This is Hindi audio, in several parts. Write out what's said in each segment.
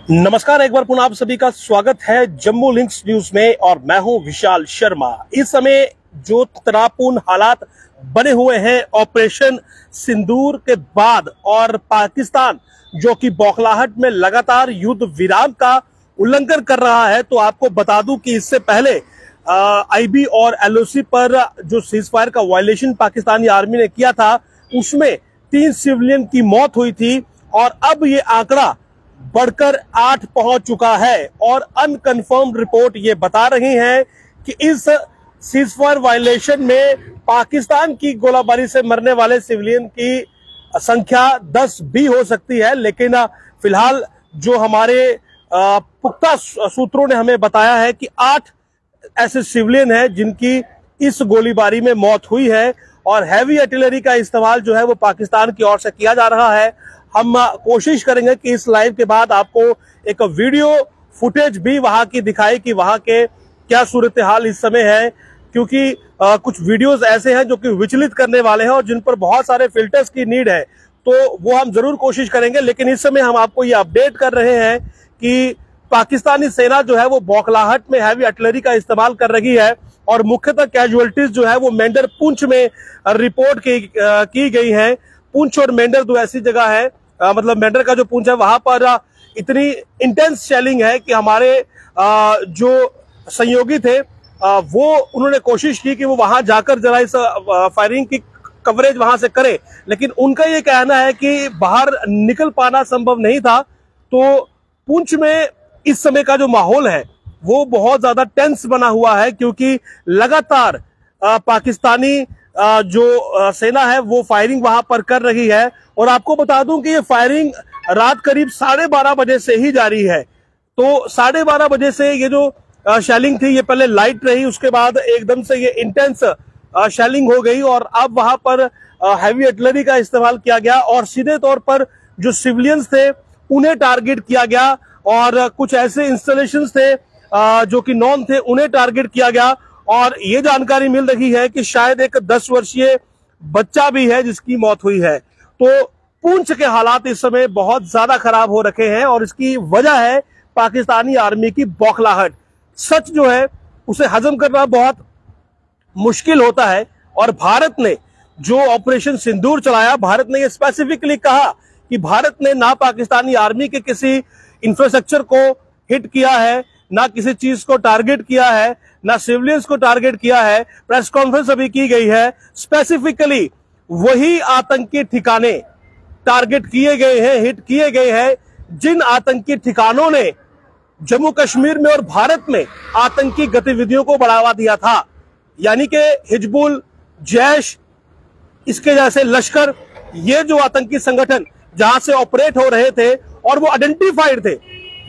नमस्कार, एक बार पुनः आप सभी का स्वागत है जम्मू लिंक्स न्यूज में और मैं हूं विशाल शर्मा। इस समय जो तनावपूर्ण हालात बने हुए हैं ऑपरेशन सिंदूर के बाद और पाकिस्तान जो कि बौखलाहट में लगातार युद्ध विराम का उल्लंघन कर रहा है, तो आपको बता दूं कि इससे पहले आईबी और एलओसी पर जो सीजफायर का वायलेशन पाकिस्तानी आर्मी ने किया था उसमें 3 सिविलियन की मौत हुई थी और अब ये आंकड़ा बढ़कर 8 पहुंच चुका है और अनकन्फर्म्ड रिपोर्ट ये बता रही है कि इस सीजफायर वायलेशन में पाकिस्तान की गोलाबारी से मरने वाले सिविलियन की संख्या 10 भी हो सकती है। लेकिन फिलहाल जो हमारे पुख्ता सूत्रों ने हमें बताया है कि 8 ऐसे सिविलियन हैं जिनकी इस गोलीबारी में मौत हुई है और हैवी आर्टिलरी का इस्तेमाल जो है वो पाकिस्तान की ओर से किया जा रहा है। हम कोशिश करेंगे कि इस लाइव के बाद आपको एक वीडियो फुटेज भी वहां की दिखाई कि वहां के क्या सूरत हाल इस समय है, क्योंकि कुछ वीडियोस ऐसे हैं जो कि विचलित करने वाले हैं और जिन पर बहुत सारे फिल्टर्स की नीड है, तो वो हम जरूर कोशिश करेंगे। लेकिन इस समय हम आपको ये अपडेट कर रहे हैं कि पाकिस्तानी सेना जो है वो बौखलाहट में हैवी आर्टिलरी का इस्तेमाल कर रही है और मुख्यतः कैजुअलिटीज जो है वो मेंढर पुंछ में रिपोर्ट की गई है। पुंछ और मेंढर दो ऐसी जगह है, मतलब मेंढर का जो पुंछ है वहां पर इतनी इंटेंस शेलिंग है कि हमारे जो सहयोगी थे वो उन्होंने कोशिश की कि वो वहां जाकर जरा इस फायरिंग की कवरेज वहां से करे, लेकिन उनका ये कहना है कि बाहर निकल पाना संभव नहीं था। तो पुंछ में इस समय का जो माहौल है वो बहुत ज्यादा टेंस बना हुआ है, क्योंकि लगातार पाकिस्तानी जो सेना है वो फायरिंग वहां पर कर रही है। और आपको बता दूं कि ये फायरिंग रात करीब 12:30 बजे से ही जारी है। तो 12:30 बजे से ये जो शेलिंग थी ये पहले लाइट रही, उसके बाद एकदम से ये इंटेंस शेलिंग हो गई और अब वहां पर हैवी आर्टिलरी का इस्तेमाल किया गया और सीधे तौर पर जो सिविलियंस थे उन्हें टारगेट किया गया और कुछ ऐसे इंस्टॉलेशंस थे जो कि नॉन थे उन्हें टारगेट किया गया। और ये जानकारी मिल रही है कि शायद एक 10 वर्षीय बच्चा भी है जिसकी मौत हुई है। तो पुंछ के हालात इस समय बहुत ज्यादा खराब हो रखे हैं और इसकी वजह है पाकिस्तानी आर्मी की बौखलाहट। सच जो है उसे हजम करना बहुत मुश्किल होता है और भारत ने जो ऑपरेशन सिंदूर चलाया, भारत ने ये स्पेसिफिकली कहा कि भारत ने ना पाकिस्तानी आर्मी के किसी इंफ्रास्ट्रक्चर को हिट किया है, ना किसी चीज को टारगेट किया है, ना सिविलियंस को टारगेट किया है। प्रेस कॉन्फ्रेंस अभी की गई है, स्पेसिफिकली वही आतंकी ठिकाने टारगेट किए गए हैं, हिट किए गए हैं जिन आतंकी ठिकानों ने जम्मू कश्मीर में और भारत में आतंकी गतिविधियों को बढ़ावा दिया था, यानी कि हिजबुल, जैश, इसके जैसे लश्कर, ये जो आतंकी संगठन जहां से ऑपरेट हो रहे थे और वो आइडेंटिफाइड थे,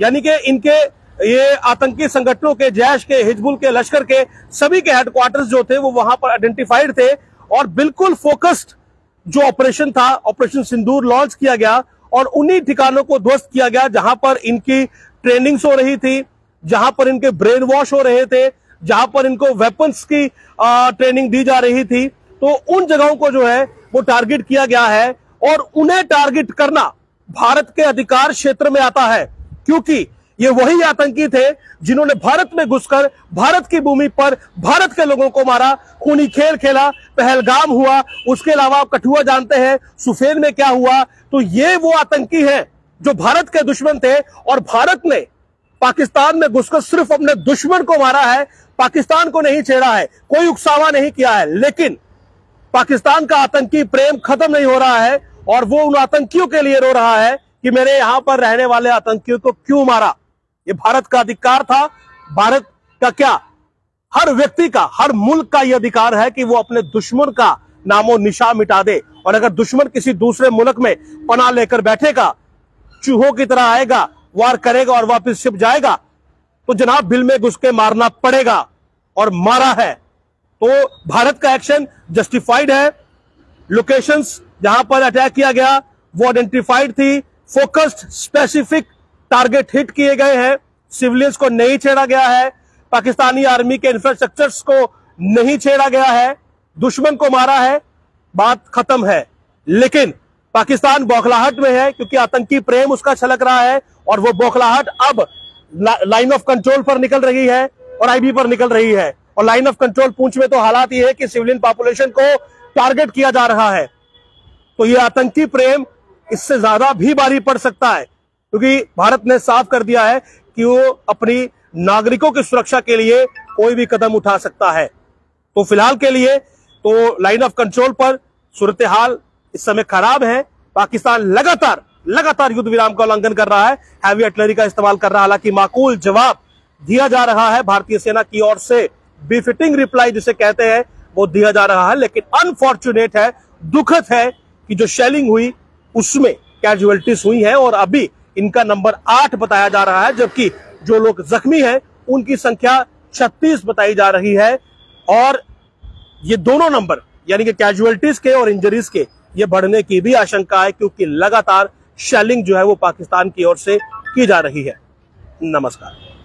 यानी कि इनके ये आतंकी संगठनों के, जैश के, हिजबुल के, लश्कर के सभी के हेडक्वार्टर्स जो थे वो वहां पर आइडेंटिफाइड थे और बिल्कुल फोकस्ड जो ऑपरेशन था, ऑपरेशन सिंदूर लॉन्च किया गया और उन्हीं ठिकानों को ध्वस्त किया गया जहां पर इनकी ट्रेनिंग्स हो रही थी, जहां पर इनके ब्रेन वॉश हो रहे थे, जहां पर इनको वेपन्स की ट्रेनिंग दी जा रही थी। तो उन जगहों को जो है वो टारगेट किया गया है और उन्हें टारगेट करना भारत के अधिकार क्षेत्र में आता है, क्योंकि ये वही आतंकी थे जिन्होंने भारत में घुसकर भारत की भूमि पर भारत के लोगों को मारा, खूनी खेल खेला, पहलगाम हुआ, उसके अलावा आप कठुआ जानते हैं, सुफेन में क्या हुआ। तो ये वो आतंकी हैं जो भारत के दुश्मन थे और भारत ने पाकिस्तान में घुसकर सिर्फ अपने दुश्मन को मारा है, पाकिस्तान को नहीं छेड़ा है, कोई उकसावा नहीं किया है। लेकिन पाकिस्तान का आतंकी प्रेम खत्म नहीं हो रहा है और वो उन आतंकियों के लिए रो रहा है कि मेरे यहां पर रहने वाले आतंकियों को क्यों मारा। ये भारत का अधिकार था, भारत का क्या, हर व्यक्ति का, हर मुल्क का यह अधिकार है कि वो अपने दुश्मन का नामो निशान मिटा दे। और अगर दुश्मन किसी दूसरे मुल्क में पनाह लेकर बैठेगा, चूहों की तरह आएगा, वार करेगा और वापस छिप जाएगा, तो जनाब बिल में घुस के मारना पड़ेगा और मारा है। तो भारत का एक्शन जस्टिफाइड है। लोकेशंस जहां पर अटैक किया गया वो आइडेंटिफाइड थी, फोकस्ड, स्पेसिफिक टारगेट हिट किए गए हैं, सिविलियंस को नहीं छेड़ा गया है, पाकिस्तानी आर्मी के इंफ्रास्ट्रक्चर्स को नहीं छेड़ा गया है, दुश्मन को मारा है, बात खत्म है। लेकिन पाकिस्तान बौखलाहट में है क्योंकि आतंकी प्रेम उसका छलक रहा है और वो बौखलाहट अब लाइन ऑफ कंट्रोल पर निकल रही है और आईबी पर निकल रही है। और लाइन ऑफ कंट्रोल पूंछ में तो हालात ये है कि सिविलियन पॉपुलेशन को टारगेट किया जा रहा है। तो ये आतंकी प्रेम इससे ज्यादा भी भारी पड़ सकता है क्योंकि भारत ने साफ कर दिया है कि वो अपनी नागरिकों की सुरक्षा के लिए कोई भी कदम उठा सकता है। तो फिलहाल के लिए तो लाइन ऑफ कंट्रोल पर सूरत हाल इस समय खराब है। पाकिस्तान लगातार युद्ध विराम का उल्लंघन कर रहा है, हैवी आर्टिलरी का इस्तेमाल कर रहा है। हालांकि माकूल जवाब दिया जा रहा है भारतीय सेना की ओर से, बिफिटिंग रिप्लाई जिसे कहते हैं वो दिया जा रहा है। लेकिन अनफॉर्चुनेट है, दुखद है कि जो शेलिंग हुई उसमें कैजुअलिटीज हुई है और अभी इनका नंबर 8 बताया जा रहा है, जबकि जो लोग जख्मी हैं उनकी संख्या 36 बताई जा रही है। और ये दोनों नंबर यानी कि कैजुअलिटीज के और इंजरीज के ये बढ़ने की भी आशंका है क्योंकि लगातार शेलिंग जो है वो पाकिस्तान की ओर से की जा रही है। नमस्कार।